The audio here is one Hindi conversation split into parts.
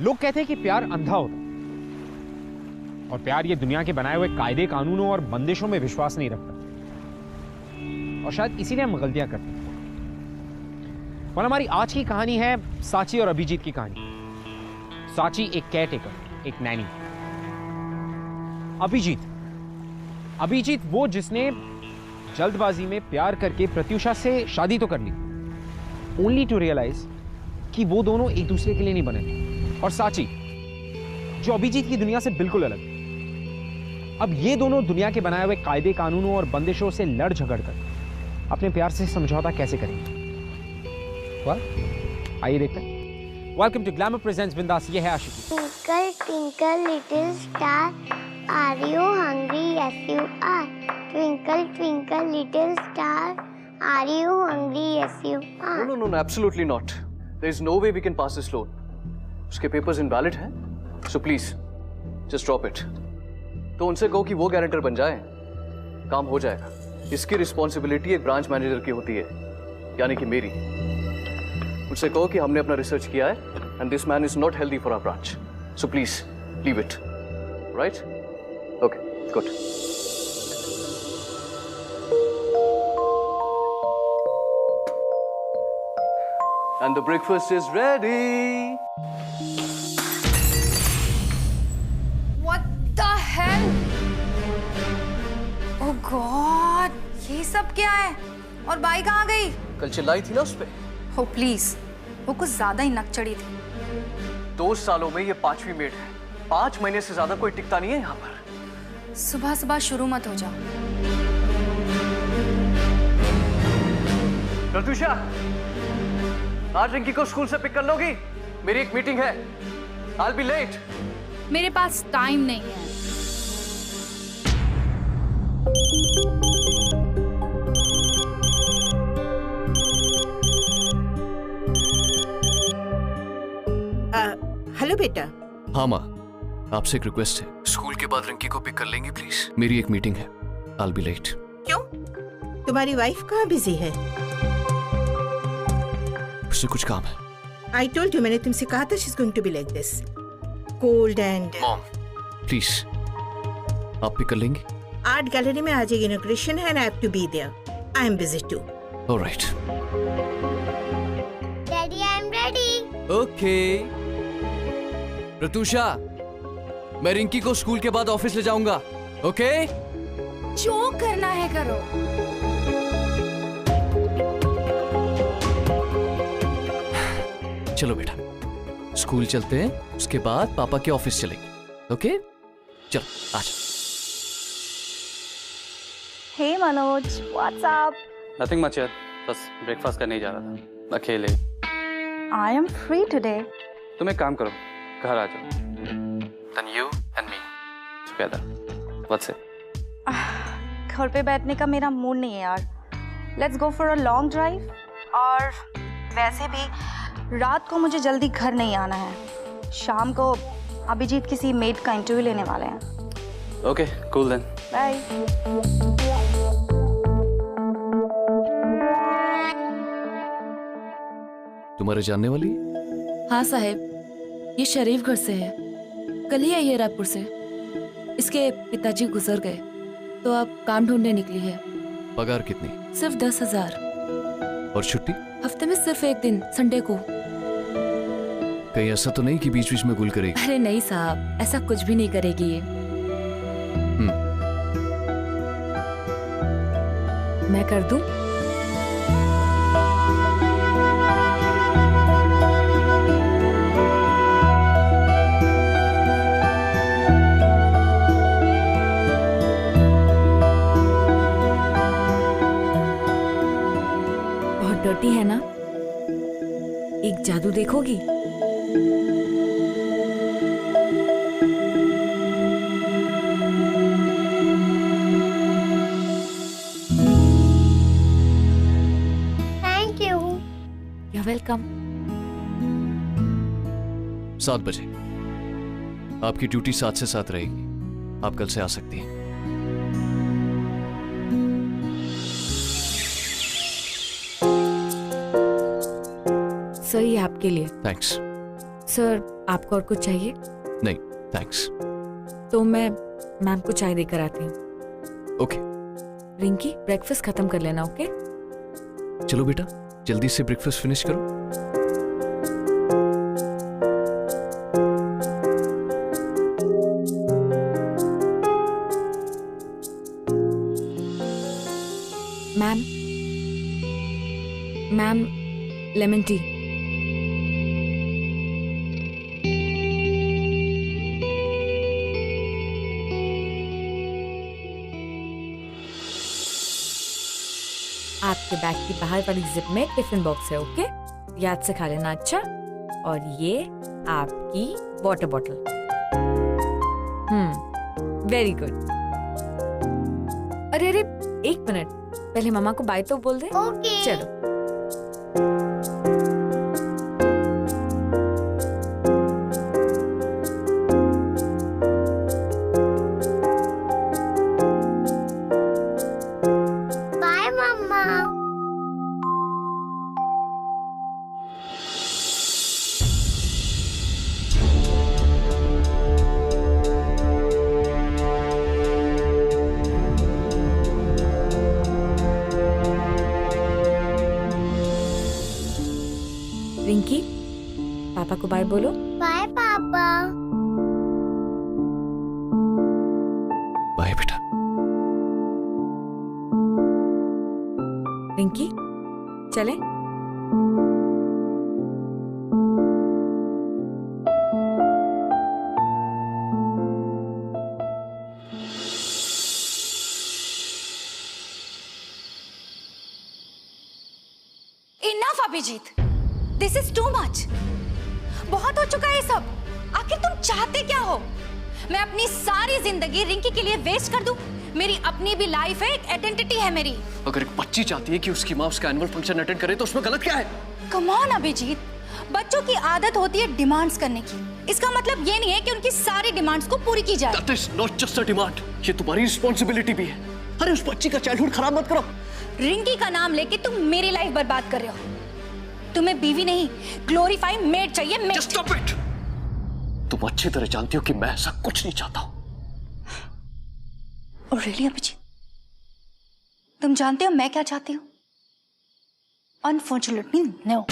लोग कहते हैं कि प्यार अंधा होता है और प्यार ये दुनिया के बनाए हुए कायदे कानूनों और बंदिशों में विश्वास नहीं रखता, और शायद इसीलिए हम गलतियां करते हैं। और हमारी आज की कहानी है साची और अभिजीत की कहानी। साची एक केयरटेकर, एक नैनी। अभिजीत वो जिसने जल्दबाजी में प्यार करके प्रत्युषा से शादी तो कर ली, ओनली टू रियलाइज कि वो दोनों एक दूसरे के लिए नहीं बने। और साची जो अभिजीत की दुनिया से बिल्कुल अलग। अब ये दोनों दुनिया के बनाए हुए कायदे कानूनों और बंदिशों से लड़ झगड़ कर अपने प्यार से समझौता कैसे करेंगे। आइए देखते हैं। वेलकम टू ग्लैमर प्रेजेंट्स बिंदास। ये है आशिकी। Twinkle twinkle little star, are you hungry? Yes you are. Twinkle twinkle little star, are you hungry? Yes you are. No, absolutely not. There is no way we can pass this loan. उसके papers invalid हैं, so please just drop it. तो उनसे कहो कि वो गारंटर बन जाए, काम हो जाएगा। इसकी रिस्पॉन्सिबिलिटी एक ब्रांच मैनेजर की होती है, यानी कि मेरी। उनसे कहो कि हमने अपना रिसर्च किया है and this man is not healthy for our branch. So please leave it. Right? Okay, good. And the breakfast is ready. What the hell? Oh God, ये सब क्या है? और बाई कहाँ गई? कल चिल्लाई थी ना उस पे। Oh please, वो कुछ ज्यादा ही नक चढ़ी थी। 2 सालों में ये 5वीं मेड है। 5 महीने से ज्यादा कोई टिकता नहीं है यहाँ पर। सुबह सुबह शुरू मत हो जाओ। प्रत्युषा, आज रिंकी को स्कूल से पिक कर लोगी? मेरी एक मीटिंग है। I'll be late. मेरे पास टाइम नहीं है। हेलो बेटा। हाँ माँ, आपसे एक रिक्वेस्ट है। स्कूल के बाद रिंकी को पिक कर लेंगे प्लीज? मेरी एक मीटिंग है। I'll be late. क्यों? तुम्हारी वाइफ कहाँ बिजी है? उससे कुछ काम है। I told you, मैंने तुमसे कहा था she's going to be like this, cold and. Mom, please, आप पिक कर लेंगे? आर्ट गैलरी में आज एक इनॉग्रेशन है and I have to be there. I am busy too. All right. Daddy, I'm ready. Okay. Pratyusha, मैं रिंकी को स्कूल के बाद ऑफिस ले जाऊंगा। ओके? जो करना है करो। चलो बेटा, स्कूल चलते हैं, उसके बाद पापा के ऑफिस चलेंगे। ओके? चलो, आजा। Hey Manoj, what's up? Nothing much यार, बस ब्रेकफास्ट करने ही जा रहा था अकेले। I am free today. तुम एक काम करो, घर आ जाओ। Then you and me together. What's it? घर पे बैठने का मेरा मूड नहीं है यार। Let's go for a long drive. और वैसे भी रात को मुझे जल्दी घर नहीं आना है। शाम को अभिजीत किसी मेड का इंटरव्यू लेने वाले हैं। Okay, cool then. बाय। तुम्हारे जानने वाली? हाँ साहब, ये शरीफ घर से है। कल ही आई है रायपुर से। इसके पिताजी गुजर गए तो अब काम ढूंढने निकली है। पगार कितनी? सिर्फ 10,000। और छुट्टी? हफ्ते में सिर्फ एक दिन, संडे को। कहीं ऐसा तो नहीं कि बीच बीच में गुल करेगी? अरे नहीं साहब, ऐसा कुछ भी नहीं करेगी ये। मैं कर दूं? डर्टी है ना? एक जादू देखोगी? Thank you. You're welcome. 7 बजे। आपकी ड्यूटी 7 से 7 रहेगी। आप कल से आ सकती हैं। सर, ये आपके लिए। थैंक्स। सर आपको और कुछ चाहिए? नहीं थैंक्स। तो मैं मैम को चाय देकर आती हूँ। ओके। रिंकी ब्रेकफास्ट खत्म कर लेना। ओके चलो बेटा जल्दी से ब्रेकफास्ट फिनिश करो। Ma'am ma'am lemon tea. आपके बैग की बाहर वाली जिप में टिफिन बॉक्स है। ओके याद से खा लेना। अच्छा और ये आपकी वाटर बॉटल। Very good. अरे अरे एक मिनट पहले मामा को बाय तो बोल दे। ओके। चलो बाय मम्मा। रिंकी पापा को बाय बोलो। बाय पापा। बाय बेटा। रिंकी चले। Enough Abhijeet, this is too much. बहुत हो चुका है ये सब। आखिर तुम चाहते क्या हो? मैं अपनी सारी जिंदगी रिंकी के लिए वेस्ट कर दूं? मेरी अपनी भी लाइफ है, एक आइडेंटिटी है मेरी। अगर एक बच्ची चाहती है कि उसकी माँ उसका एनुअल फंक्शन अटेंड करे तो उसमें गलत क्या है? कम ऑन अभिजीत, बच्चों की आदत होती है डिमांड्स करने की। इसका मतलब ये नहीं है कि उनकी सारी डिमांड्स को पूरी की जाए। That is not just a demand, ये तुम्हारी रिस्पॉन्सिबिलिटी भी है। अरे उस बच्ची का चाइल्डहुड खराब मत करो। रिंकी का नाम लेके तुम मेरी लाइफ बर्बाद कर रहे हो। तुम्हें बीवी नहीं, ग्लोरीफाई मेड चाहिए। मेड। Just stop it! तुम अच्छी तरह जानती हो कि मैं ऐसा कुछ नहीं चाहता हूं। और रियली अभिजीत, तुम जानते हो मैं क्या चाहती हूँ? Unfortunately no.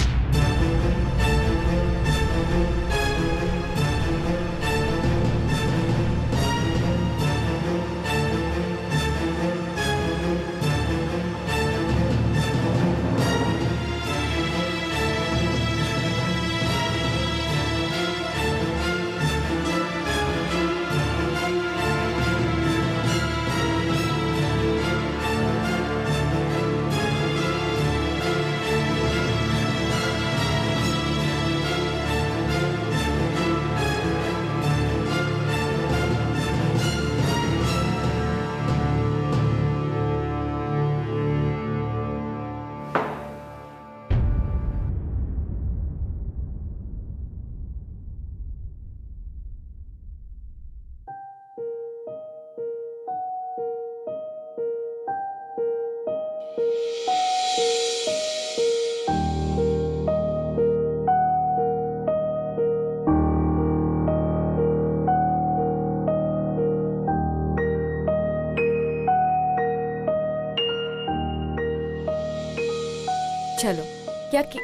चलो क्या कि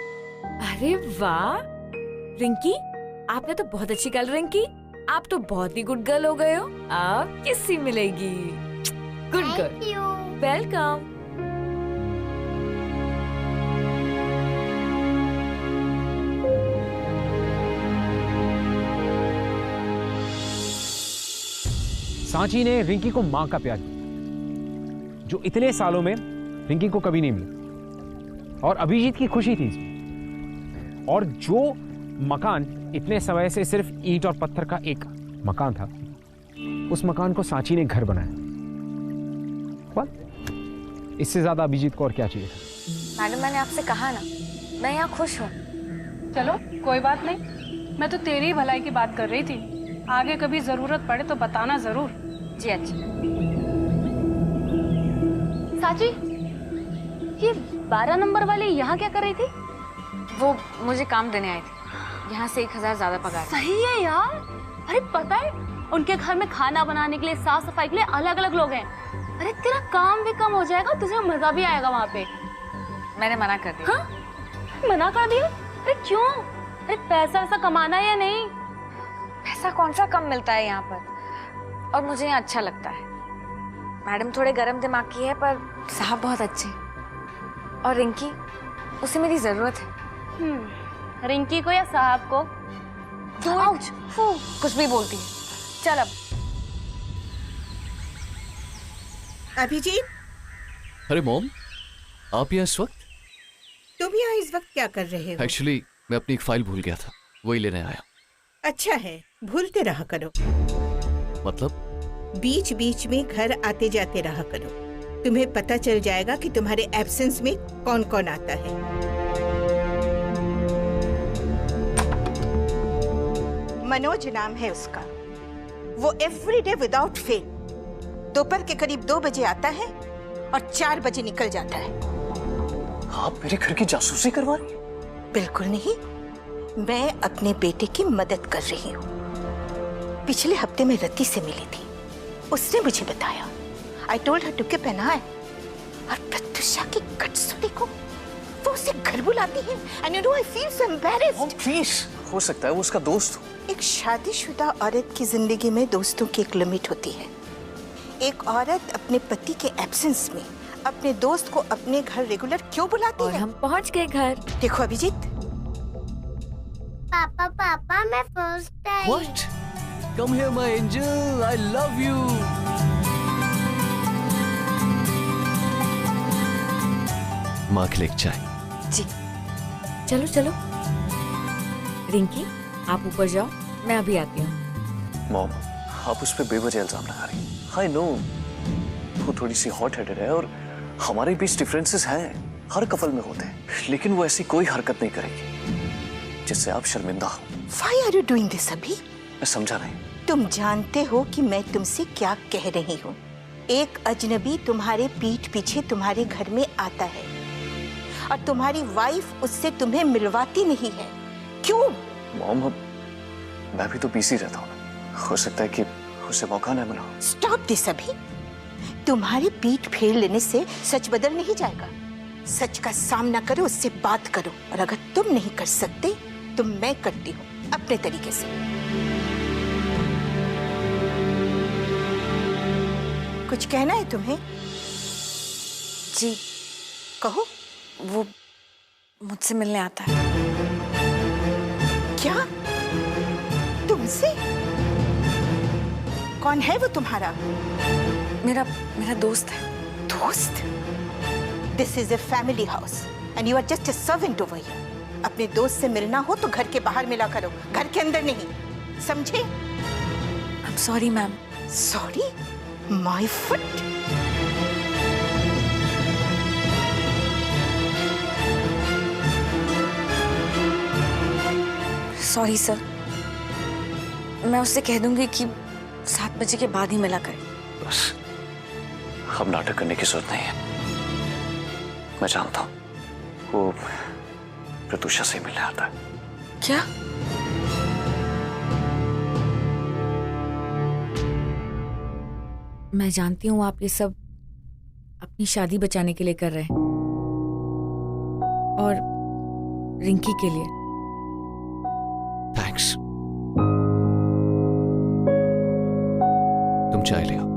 अरे वाह रिंकी, आपने तो बहुत अच्छी कलरिंग की। आप तो बहुत ही गुड गर्ल हो गए हो। आप किससे मिलेगी? Good girl. Thank you. Welcome. Sanchi ने रिंकी को मां का प्यार दिया, जो इतने सालों में रिंकी को कभी नहीं मिला। और अभिजीत की खुशी थी इसमें। और जो मकान इतने समय से सिर्फ ईंट और पत्थर का एक मकान था, उस मकान को सांची ने घर बनाया। इससे ज्यादा अभिजीत को और क्या चाहिए था? मैडम, मैंने आपसे कहा ना, मैं यहाँ खुश हूँ। चलो कोई बात नहीं, मैं तो तेरी ही भलाई की बात कर रही थी। आगे कभी जरूरत पड़े तो बताना जरूर। जी अच्छा। साची, ये 12 नंबर वाली यहाँ क्या कर रही थी? वो मुझे काम देने आई थी। यहाँ से 1000 ज्यादा पगार। सही है यार। अरे पता है उनके घर में खाना बनाने के लिए, साफ सफाई के लिए अलग अलग लोग हैं। अरे तेरा काम भी कम हो जाएगा, तुझे मजा भी आएगा वहाँ पे। मैंने मना कर दिया। हाँ? मना कर दिया? अरे क्यों? अरे पैसा वैसा कमाना है या नहीं? पैसा कौन सा कम मिलता है यहाँ पर, और मुझे यहाँ अच्छा लगता है। मैडम थोड़े गरम दिमाग की है पर साहब बहुत अच्छे, और रिंकी उसे मेरी जरूरत है। रिंकी को या साहब को? कुछ भी बोलती है। चल अब। अभिजीत, अरे मॉम, आप यहाँ इस वक्त? तुम यहाँ इस वक्त क्या कर रहे हो? एक्चुअली मैं अपनी एक फाइल भूल गया था, वही लेने आया। अच्छा है, भूलते रहा करो। मतलब? बीच बीच में घर आते जाते रहा करो, तुम्हें पता चल जाएगा कि तुम्हारे एब्सेंस में कौन कौन आता है। मनोज नाम है उसका। वो एवरीडे विदाउट फेल दोपहर के करीब 2 बजे आता है और 4 बजे निकल जाता है। आप मेरे घर की जासूसी करवा रही हैं? बिल्कुल नहीं, मैं अपने बेटे की मदद कर रही हूँ। पिछले हफ्ते में रति से मिली थी, उसने मुझे बताया। I told her to keep an eye। और प्रत्युषा की कटसुली को वो उसे घर बुलाती है। And you know I feel so embarrassed। Please, हो सकता है वो उसका दोस्त हो। एक शादीशुदा औरत की जिंदगी में दोस्तों की एक लिमिट होती है। एक औरत अपने पति के एब्सेंस में अपने दोस्त को अपने घर रेगुलर क्यों बुलाती है? हम पहुंच गए घर। देखो अभिजीत। पापा पापा मैं first I. What? Come here, my angel. I love you. माँ के लिए एक चाय। जी। चलो चलो। रिंकी, आप ऊपर जाओ, मैं अभी आती हूँ। मॉम, आप उस पर बेवजह इल्जाम लगा रही हैं। आई नो वो थोड़ी सी हॉट हेडेड है और हमारे बीच डिफरेंसेस हैं, हर कपल में होते हैं, लेकिन वो ऐसी कोई हरकत नहीं करेगी जिससे आप शर्मिंदा हो। Why are you doing this अभी? मैं समझा नहीं। तुम जानते हो कि मैं तुमसे क्या कह रही हूँ। एक अजनबी तुम्हारे पीठ पीछे तुम्हारे घर में आता है और तुम्हारी वाइफ उससे तुम्हें मिलवाती नहीं है। क्यों? मॉम, मैं भी तो बिजी रहता हूँ ना, हो सकता है कि उसे मौका न मिला। स्टॉप दिस अभी। तुम्हारी पीठ फेर लेने से सच बदल नहीं जाएगा। सच का सामना करो, उससे बात करो, और अगर तुम नहीं कर सकते तो मैं करती हूँ अपने तरीके से। कुछ कहना है तुम्हें? जी। कहो। वो मुझसे मिलने आता है। क्या? तुमसे? कौन है वो तुम्हारा? मेरा दोस्त है। दोस्त? This is a family house and you are just a servant over here। अपने दोस्त से मिलना हो तो घर के बाहर मिला करो, घर के अंदर नहीं, समझे? I'm sorry ma'am. Sorry? My foot? Sorry sir, मैं उससे कह दूंगी कि 7 बजे के बाद ही मिला करे। बस, अब नाटक करने की जरूरत नहीं है। मैं जानता हूँ वो प्रत्युषा से मिलने आता है। क्या? मैं जानती हूँ आप ये सब अपनी शादी बचाने के लिए कर रहे हैं और रिंकी के लिए। थैंक्स। तुम चाय ले आओ।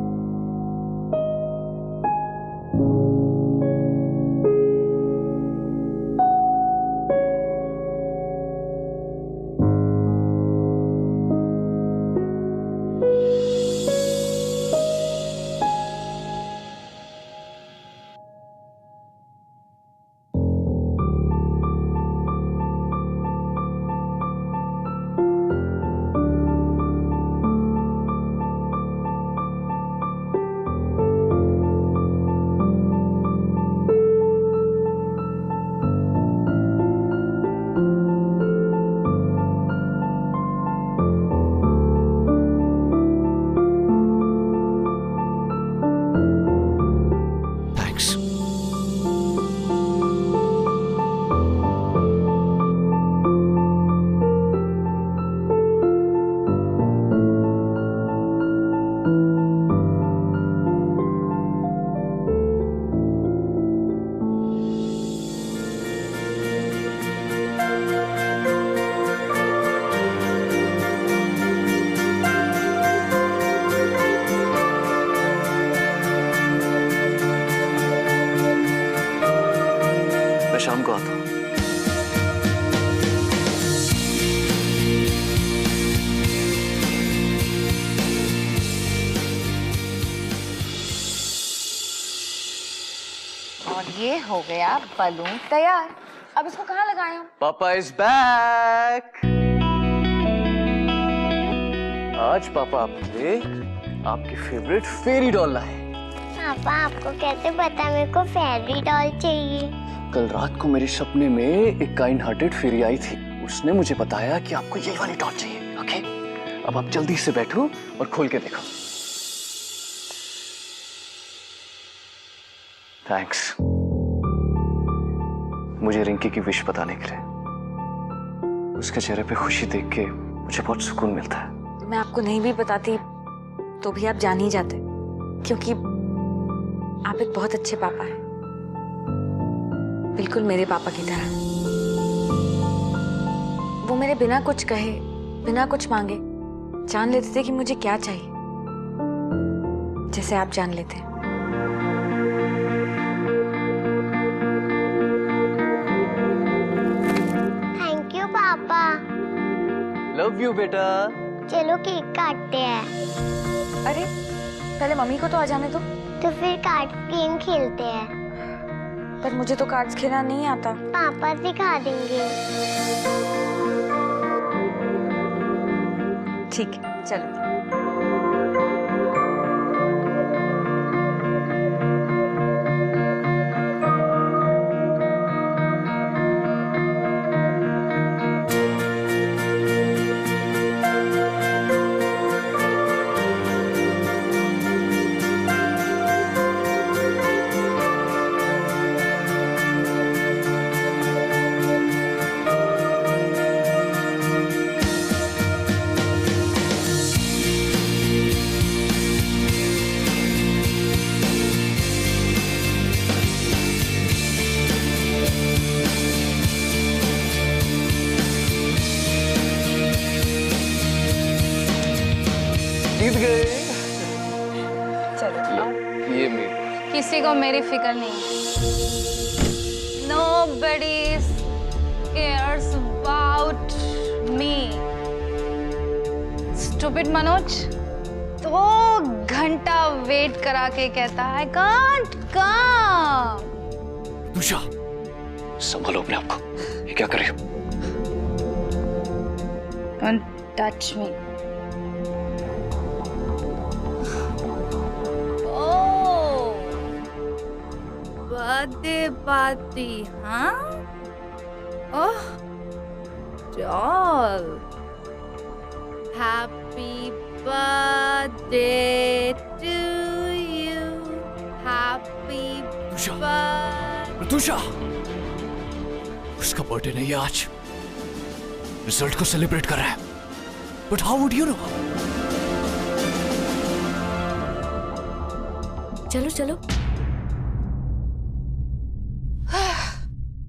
ये हो गया बलून तैयार। अब इसको कहाँ लगाएं हम? पापा इज बैक। आज पापा आपके लिए आपकी फेवरेट फेरी डॉल लाए। पापा आपको कैसे पता मेरे को फेरी डॉल चाहिए? कल रात को मेरे सपने में एक काइंड हार्टेड फेरी आई थी। उसने मुझे बताया कि आपको यही वाली डॉल चाहिए। ओके, अब आप जल्दी से बैठो और खोल के देखो। थैंक्स मुझे रिंकी की विश बताने के लिए। उसके चेहरे पे खुशी देख के मुझे बहुत सुकून मिलता है। मैं आपको नहीं भी बताती तो भी आप जान ही जाते, क्योंकि आप एक बहुत अच्छे पापा हैं, बिल्कुल मेरे पापा की तरह। वो मेरे बिना कुछ कहे, बिना कुछ मांगे जान लेते थे कि मुझे क्या चाहिए, जैसे आप जान लेते हैं। थैंक यू पापा। लव यू बेटा। चलो केक काटते हैं। अरे पहले मम्मी को तो आ जाने दो। तो फिर कार्ड गेम खेलते हैं। पर मुझे तो कार्ड्स खेलना नहीं आता। पापा सिखा देंगे। ठीक है, चलो। जीत गए। चलो ये मेरी। किसी को मेरी फिक्र नहीं है। Nobody cares about me. Stupid Manoj 2 घंटा वेट करा के कहता है can't come. तुषा, संभालो अपने आप को। ये क्या कर रही हो? Don't touch me. Birthday party, हाँ? Oh, doll. Happy birthday to you. Happy birthday. Tusha, उसका बर्थडे नहीं है आज, रिजल्ट को सेलिब्रेट कर रहा है। But how would you know? चलो चलो।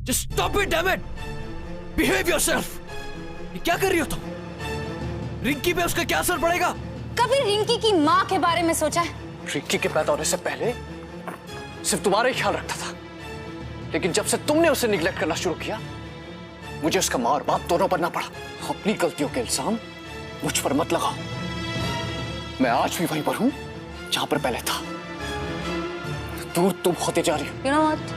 Just stop it, damn it! Behave yourself! ये क्या कर रही हो तुम? रिंकी पे उसका क्या असर पड़ेगा? कभी रिंकी की माँ के बारे में सोचा है? रिंकी के पैदा होने से पहले सिर्फ तुम्हारा ही ख्याल रखता था, लेकिन जब से तुमने उसे निग्लेक्ट करना शुरू किया, मुझे उसका माँ और बाप दोनों बनना पड़ा। अपनी गलतियों के इल्जाम मुझ पर मत लगाओ। मैं आज भी वहीं पर हूं जहां पर पहले था। दूर तुम होते जा रही हो। You know what?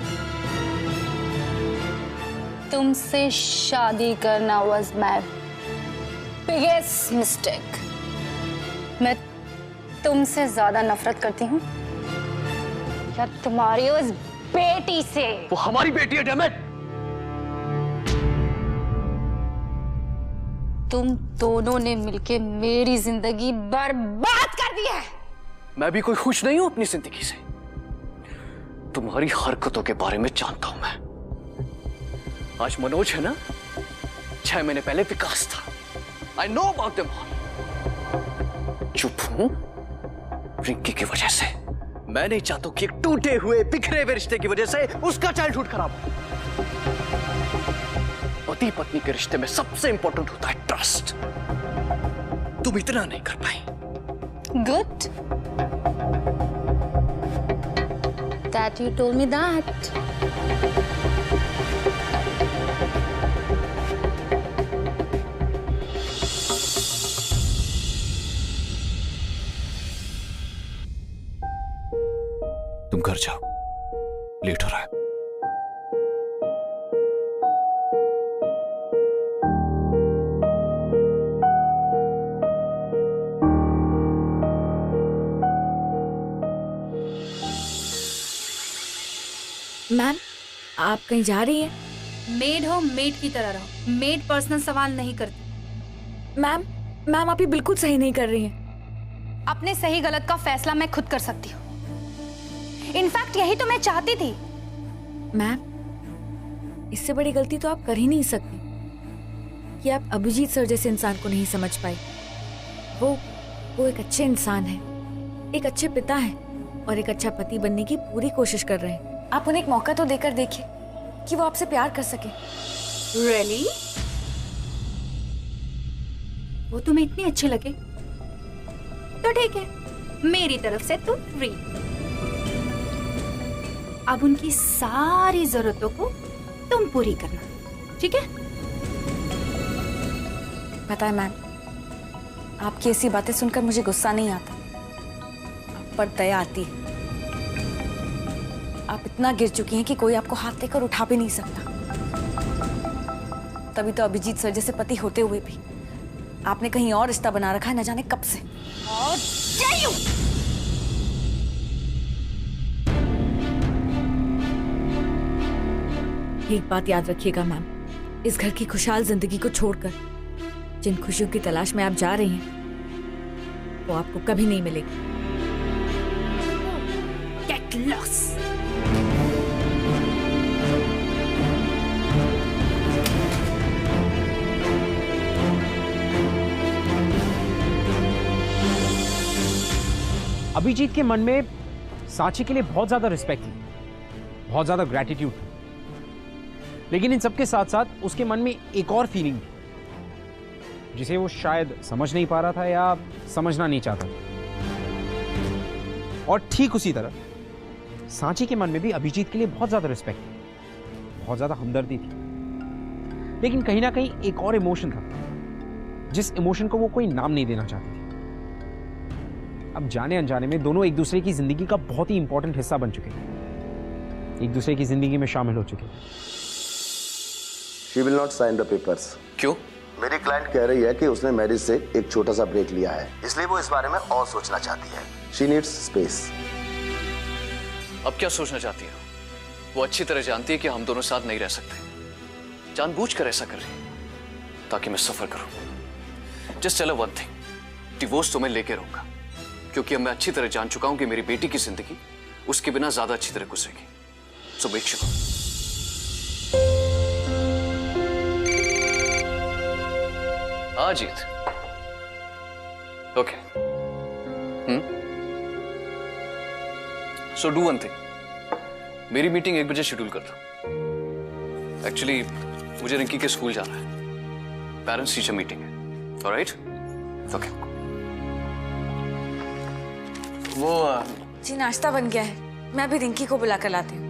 तुमसे शादी करना was my biggest mistake. मैं तुमसे ज्यादा नफरत करती हूँ या तुम्हारी उस बेटी से। वो हमारी बेटी है, डैम इट। तुम दोनों ने मिलके मेरी जिंदगी बर्बाद कर दी है। मैं भी कोई खुश नहीं हूं अपनी जिंदगी से। तुम्हारी हरकतों के बारे में जानता हूं मैं। आज मनोज है ना, 6 महीने पहले विकास था। I know about them all. चुप हूं रिंकी की वजह से। मैं नहीं चाहता कि एक टूटे हुए बिखरे हुए रिश्ते की वजह से उसका चाइल्डहुड खराब हो। पति पत्नी के रिश्ते में सबसे इंपॉर्टेंट होता है ट्रस्ट। तुम इतना नहीं कर पाई। Good. That you told me that. तुम घर जाओ, लेट हो रहा है। आप कहीं जा रही हैं? मेड हो मेड की तरह रहो, मेड पर्सनल सवाल नहीं करती। मैम मैम आप ये बिल्कुल सही नहीं कर रही हैं। अपने सही गलत का फैसला मैं खुद कर सकती हूँ। इनफैक्ट यही तो मैं चाहती थी। मैम इससे बड़ी गलती तो आप कर ही नहीं सकती कि आप अभिजीत सर जैसे इंसान को नहीं समझ पाई। वो एक अच्छे इंसान है, एक अच्छे पिता हैं और एक अच्छा पति बनने की पूरी कोशिश कर रहे हैं। आप उन्हें एक मौका तो देकर देखिए कि वो आपसे प्यार कर सके। रियली? वो तुम्हें इतने अच्छे लगे तो ठीक है, मेरी तरफ से तुम फ्री। अब उनकी सारी जरूरतों को तुम पूरी करना, ठीक है? पता है मैम, आपकी ऐसी बातें सुनकर मुझे गुस्सा नहीं आता, पर दया आती है। आप इतना गिर चुकी हैं कि कोई आपको हाथ देकर उठा भी नहीं सकता। तभी तो अभिजीत सर जैसे पति होते हुए भी आपने कहीं और रिश्ता बना रखा है, न जाने कब से। एक बात याद रखिएगा मैम, इस घर की खुशहाल जिंदगी को छोड़कर जिन खुशियों की तलाश में आप जा रही हैं वो आपको कभी नहीं मिलेगी। Get lost. अभिजीत के मन में सांची के लिए बहुत ज्यादा रिस्पेक्ट थी, बहुत ज्यादा ग्रैटिट्यूड, लेकिन इन सबके साथ साथ उसके मन में एक और फीलिंग थी जिसे वो शायद समझ नहीं पा रहा था या समझना नहीं चाहता था। और ठीक उसी तरह सांची के मन में भी अभिजीत के लिए बहुत ज्यादा रिस्पेक्ट थी, बहुत ज्यादा हमदर्दी थी, लेकिन कहीं ना कहीं एक और इमोशन था जिस इमोशन को वो कोई नाम नहीं देना चाहती थी। अब जाने अनजाने में दोनों एक दूसरे की जिंदगी का बहुत ही इंपॉर्टेंट हिस्सा बन चुके थे, एक दूसरे की जिंदगी में शामिल हो चुके थे। She will not sign the papers. क्यों? मेरी क्लाइंट कह रही है कि उसने मैरिज से एक छोटा सा ब्रेक लिया है, इसलिए वो इस बारे में और सोचना चाहती है। She needs space. अब क्या सोचना चाहती है? वो अच्छी तरह जानती है कि हम दोनों साथ नहीं रह सकते, जानबूझकर ऐसा कर रही है ताकि मैं सफर करूं। Just tell her one thing, divorce तो मैं लेके रहूंगा, क्योंकि अब मैं अच्छी तरह जान चुका हूं कि मेरी बेटी की जिंदगी उसके बिना ज्यादा अच्छी तरह गुजरेगी। So make sure. Ajit, okay. So do one thing, मेरी मीटिंग 1 बजे शेड्यूल कर दो। एक्चुअली मुझे रिंकी के स्कूल जाना है, पेरेंट्स टीचर मीटिंग है। ऑलराइट? ओके। वो जी नाश्ता बन गया है, मैं अभी रिंकी को बुला कर लाती हूँ।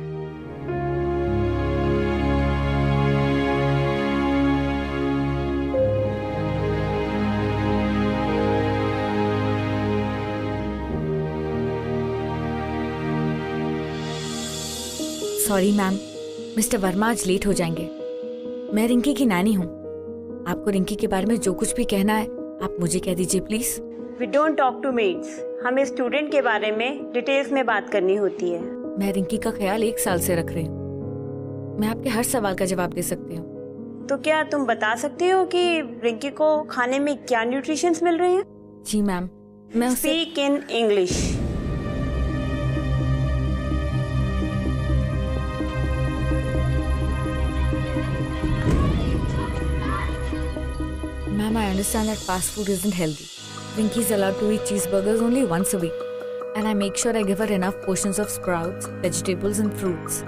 सॉरी मैम, मिस्टर वर्मा आज लेट हो जाएंगे। मैं रिंकी की नानी हूँ, आपको रिंकी के बारे में जो कुछ भी कहना है आप मुझे कह दीजिए please. We don't talk to maids. हमें स्टूडेंट के बारे में डिटेल्स में बात करनी होती है। मैं रिंकी का ख्याल 1 साल से रख रही हूँ, मैं आपके हर सवाल का जवाब दे सकती हूँ। तो क्या तुम बता सकती हो कि रिंकी को खाने में क्या न्यूट्रिशंस मिल रहे हैं? जी मैम, मैं speak in English. Ma'am, I understand that fast food isn't healthy. Rinky is allowed to eat cheeseburgers only once a week, and I make sure I give her enough portions of sprouts, vegetables, and fruits.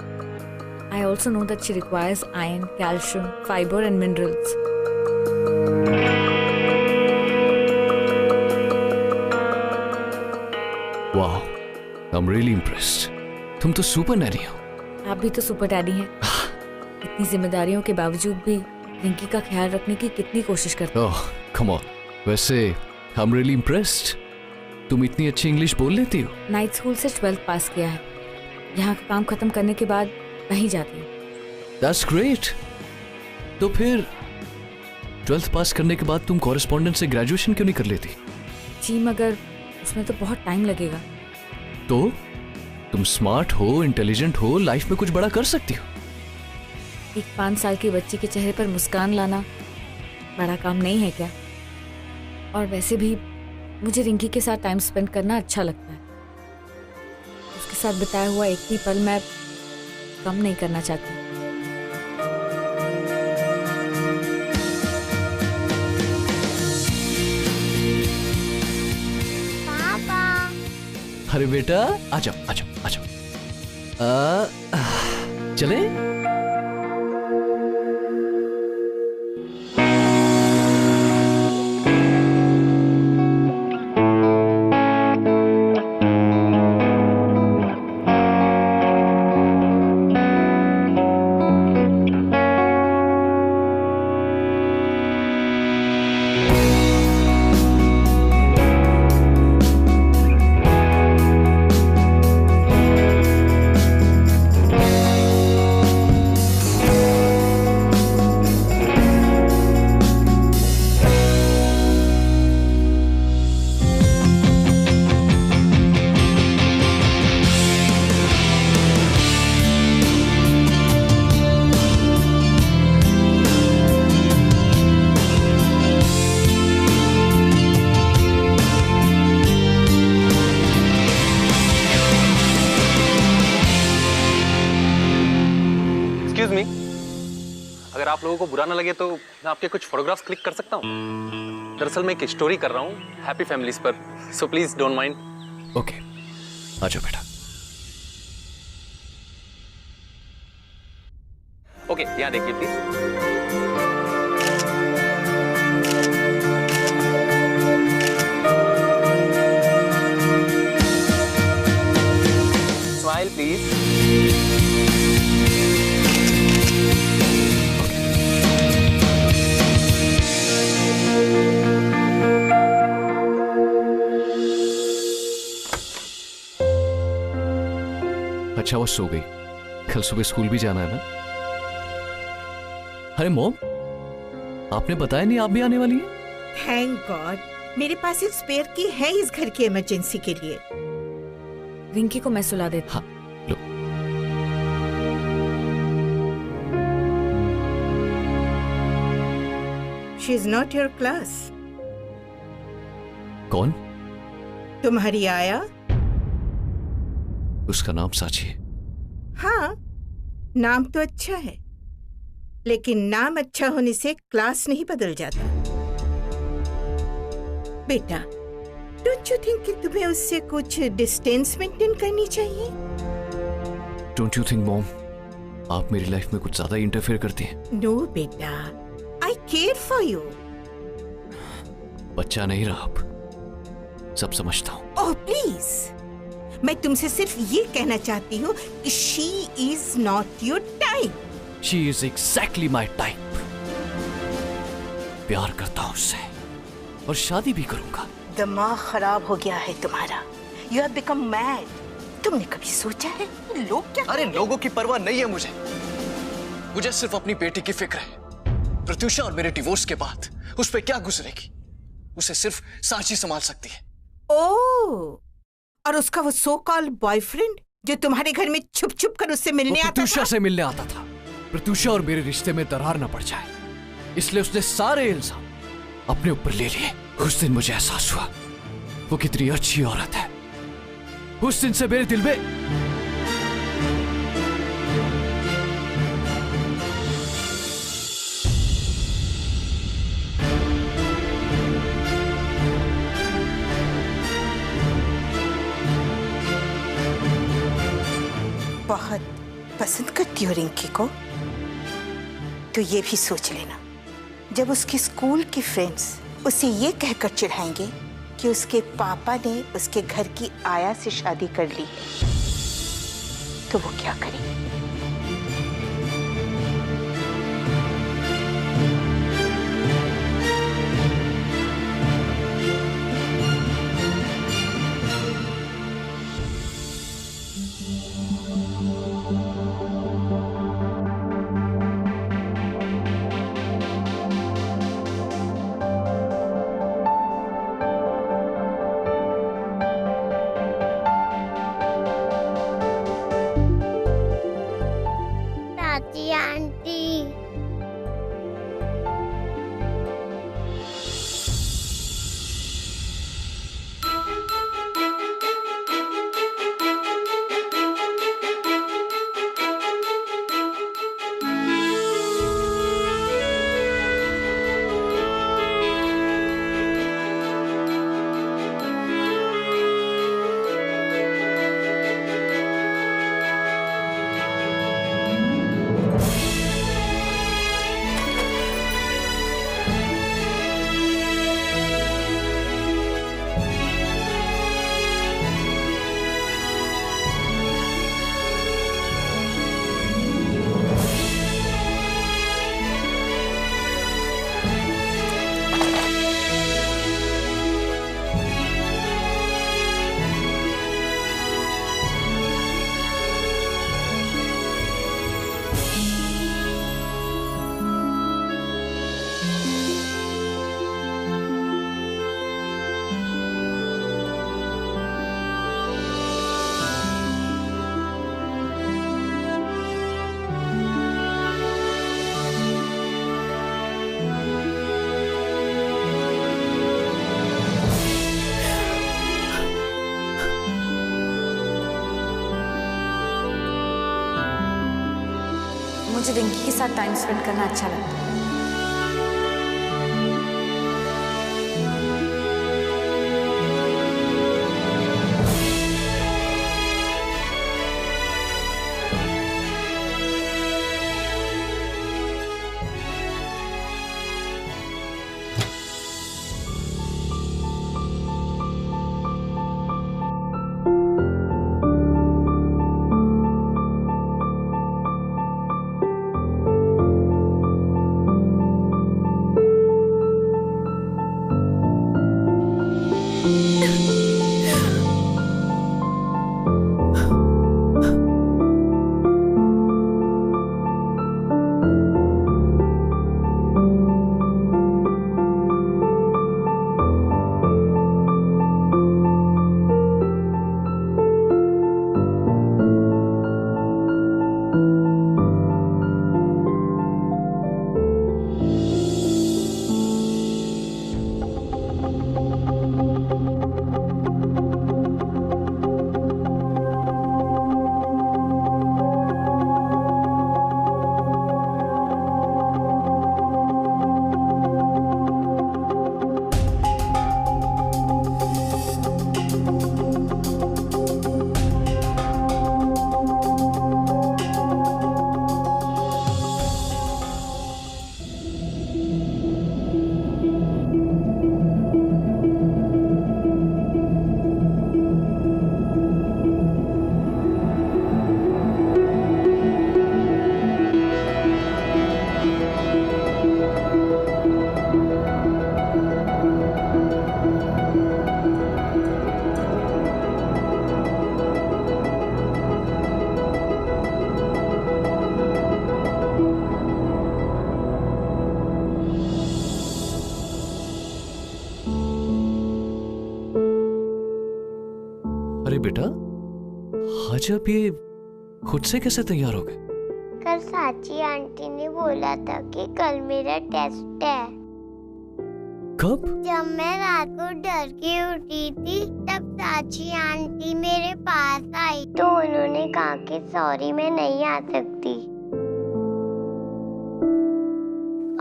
I also know that she requires iron, calcium, fiber, and minerals. Wow, I'm really impressed. तुम तो सुपर नैनी हो। आप भी तो सुपर डैडी हैं। इतनी जिम्मेदारियों के बावजूद भी रिंकी का ख्याल रखने की कितनी कोशिश करते हैं। ओह, come on. वैसे I'm really impressed. तुम इतनी अच्छी इंग्लिश बोल लेती हो। नाइट स्कूल से 12th पास किया है, यहाँ का काम खत्म करने के बाद वहीं जाती हूँ। That's great. तो फिर 12th पास करने के बाद तुम कॉरेस्पॉन्डेंट से ग्रेजुएशन क्यों नहीं कर लेती? जी मगर उसमें तो बहुत टाइम लगेगा। तो तुम स्मार्ट हो, इंटेलिजेंट हो, लाइफ में कुछ बड़ा कर सकती हो। एक 5 साल की बच्ची के चेहरे पर मुस्कान लाना बड़ा काम नहीं है क्या? और वैसे भी मुझे रिंकी के साथ टाइम स्पेंड करना अच्छा लगता है। उसके साथ बिताया हुआ एक ही पल मैं कम नहीं करना चाहती। अरे बेटा आ जाओ आ जाओ आ जाओ। चले? अगर आप लोगों को बुरा ना लगे तो मैं आपके कुछ फोटोग्राफ्स क्लिक कर सकता हूँ। दरअसल मैं एक स्टोरी कर रहा हूँ हैप्पी फैमिलीज पर, so please don't mind. Okay, आ जाओ बेटा। ओके, यहाँ देखिए प्लीज। Smile please. अच्छा वो सो गई, कल सुबह स्कूल भी जाना है ना। अरे मॉम, आपने बताया नहीं आप भी आने वाली हैं? थैंक गॉड, मेरे पास एक स्पेयर की है इस घर की इमरजेंसी के लिए। रिंकी को मैं सुला देती। हाँ, लो। She is not your class. कौन? तुम्हारी आया? उसका नाम साची है। हाँ, नाम तो अच्छा है, लेकिन नाम अच्छा होने से क्लास नहीं बदल जाता। बेटा, डोंट यू थिंक कि तुम्हें उससे कुछ डिस्टेंस मेंटेन करनी चाहिए? डोंट यू थिंक मॉम, आप मेरी लाइफ में कुछ ज्यादा इंटरफेयर करती हैं? नो बेटा, आई केयर फॉर यू। बच्चा नहीं रहा अब, सब समझता हूँ। ओह प्लीज, मैं तुमसे सिर्फ ये कहना चाहती हूँ कि she is not your type. She is exactly my type. प्यार करता हूँ उससे और शादी भी करूंगा। दिमाग खराब हो गया है तुम्हारा। You have become mad. तुमने कभी सोचा है लोग क्या? अरे लोगों की परवाह नहीं है मुझे सिर्फ अपनी बेटी की फिक्र है। प्रत्युषा और मेरे डिवोर्स के बाद उस पे क्या गुजरेगी, उसे सिर्फ साची संभाल सकती है। ओह, और उसका वो सो कॉल्ड बॉयफ्रेंड जो तुम्हारे घर में छुप छुप कर उससे मिलने आता था? प्रत्युषा से मिलने आता था। प्रत्युषा और मेरे रिश्ते में दरार न पड़ जाए, इसलिए उसने सारे इल्जाम अपने ऊपर ले लिए। उस दिन मुझे एहसास हुआ वो कितनी अच्छी औरत है। उस दिन से मेरे दिल में बहुत पसंद करती हो रिंकी को, तो ये भी सोच लेना, जब उसके स्कूल के फ्रेंड्स उसे ये कहकर चिढ़ाएंगे कि उसके पापा ने उसके घर की आया से शादी कर ली है, तो वो क्या करेगी? मुझे रिंकी के साथ टाइम स्पेंड करना अच्छा लगता है। अरे बेटा, आज आप ये खुद से कैसे तैयार हो गए? कल साची आंटी ने बोला था कि कल मेरा टेस्ट है। कब? जब मैं रात को डर के उठी थी तब साची आंटी मेरे पास आई तो उन्होंने कहा कि सॉरी मैं नहीं आ सकती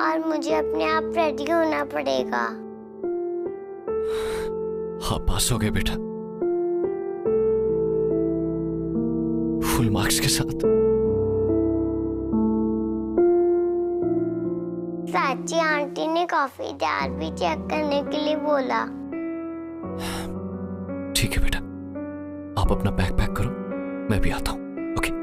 और मुझे अपने आप रेडी होना पड़ेगा। हाँ, पास हो गए बेटा, फुल मार्क्स के साथ। साची आंटी ने कॉफी जार भी चेक करने के लिए बोला। ठीक है बेटा, आप अपना बैग पैक करो, मैं भी आता हूँ। ओके।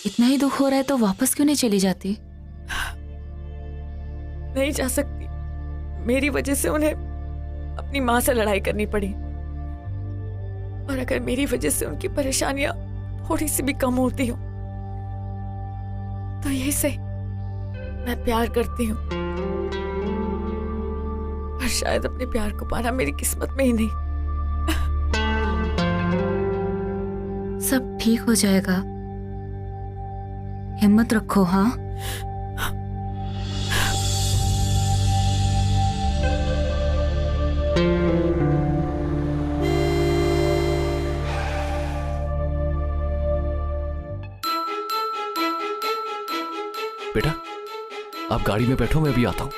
इतना ही दुख हो रहा है तो वापस क्यों नहीं चली जाती? नहीं जा सकती, मेरी वजह से उन्हें अपनी माँ से लड़ाई करनी पड़ी। और अगर मेरी वजह से उनकी परेशानियां थोड़ी सी भी कम होती हो तो यही सही, मैं प्यार करती हूँ पर शायद अपने प्यार को पाना मेरी किस्मत में ही नहीं। सब ठीक हो जाएगा, हिम्मत रखो। हाँ, बेटा आप गाड़ी में बैठो, मैं भी आता हूँ।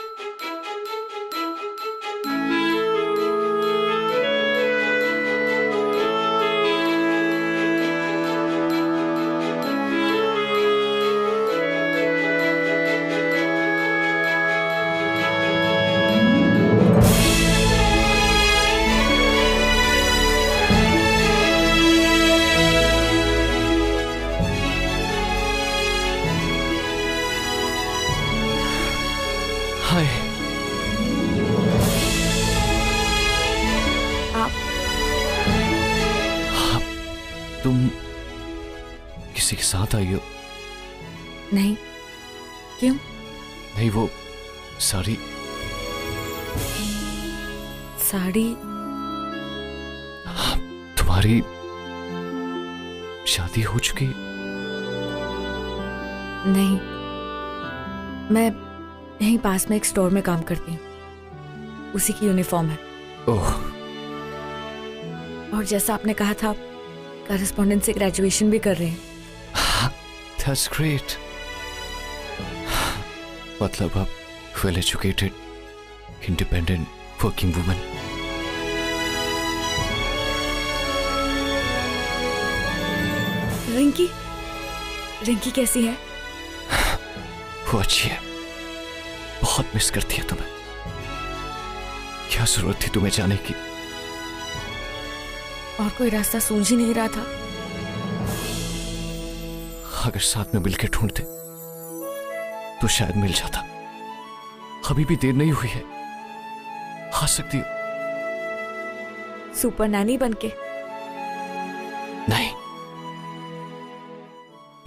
तुम किसी के साथ आई हो? नहीं, क्यों? नहीं, वो साड़ी तुम्हारी शादी हो चुकी? नहीं, मैं यहीं पास में एक स्टोर में काम करती हूँ, उसी की यूनिफॉर्म है। ओह। और जैसा आपने कहा था, कॉरेस्पॉन्डेंस से ग्रेजुएशन भी कर रहे हैं। That's great. मतलब आप well educated, independent working woman. Rinki कैसी है? वो अच्छी है, बहुत मिस करती है तुम्हें। क्या जरूरत थी तुम्हें जाने की? और कोई रास्ता सूझ ही नहीं रहा था। अगर साथ में मिलकर ढूंढते तो शायद मिल जाता। अभी भी देर नहीं हुई है, आ सकती हो। सुपर नैनी बनके? नहीं,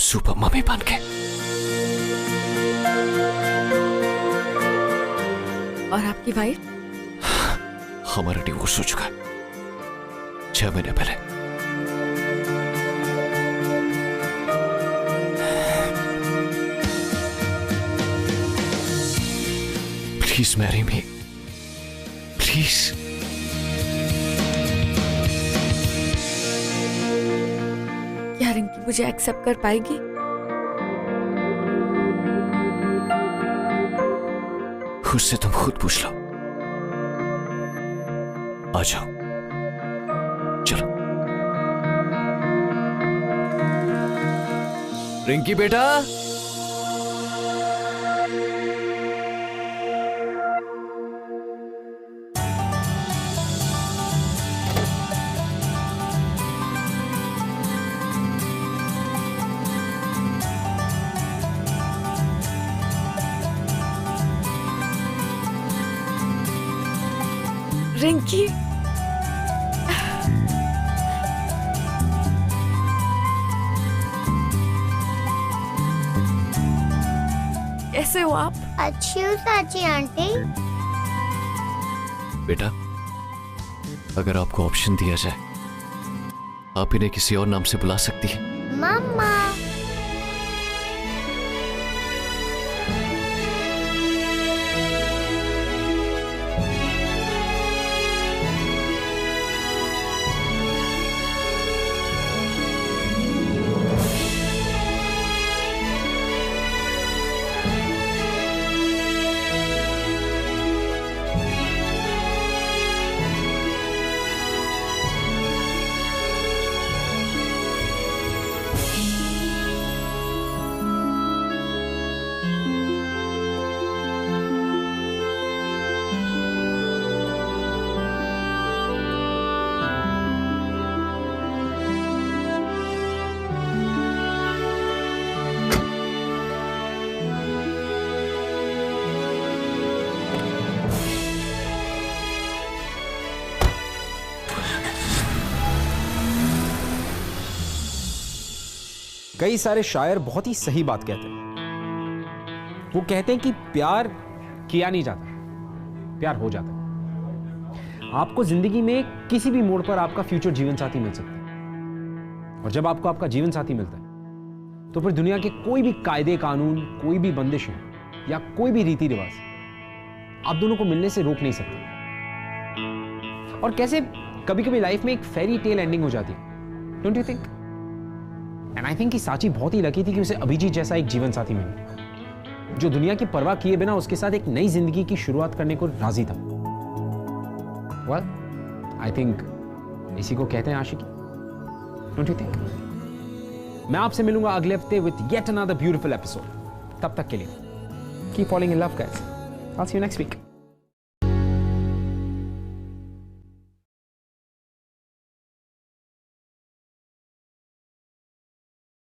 सुपर मम्मी बनके। और आपकी वाइफ? हमारा डिवोर्स हो चुका है 6 महीने पहले। Please marry me, please. क्या रिंकी मुझे एक्सेप्ट कर पाएगी? उससे तुम खुद पूछ लो। आ जाओ, चलो। रिंकी बेटा, रिंकी, कैसे हो आप? अच्छी हूँ चाची आंटी। बेटा, अगर आपको ऑप्शन दिया जाए, आप इन्हें किसी और नाम से बुला सकती हैं। मम्मा। कई सारे शायर बहुत ही सही बात कहते हैं। वो कहते हैं कि प्यार किया नहीं जाता, प्यार हो जाता है। आपको जिंदगी में किसी भी मोड़ पर आपका फ्यूचर जीवन साथी मिल सकता है, और जब आपको आपका जीवन साथी मिलता है तो फिर दुनिया के कोई भी कायदे कानून, कोई भी बंदिशें या कोई भी रीति रिवाज आप दोनों को मिलने से रोक नहीं सकते। और कैसे कभी कभी लाइफ में एक फेरी टेल एंडिंग हो जाती है, don't you think? And I think कि साची बहुत ही लकी थी कि उसे अभिजीत जैसा एक जीवन साथी मिला, जो दुनिया की परवाह किए बिना उसके साथ एक नई जिंदगी की शुरुआत करने को राजी था। वेल, आई थिंक इसी को कहते हैं आशिकी, डोंट यू थिंक? मैं आपसे मिलूंगा अगले हफ्ते with yet another beautiful episode. तब तक के लिए keep following in love guys. I will see you next week.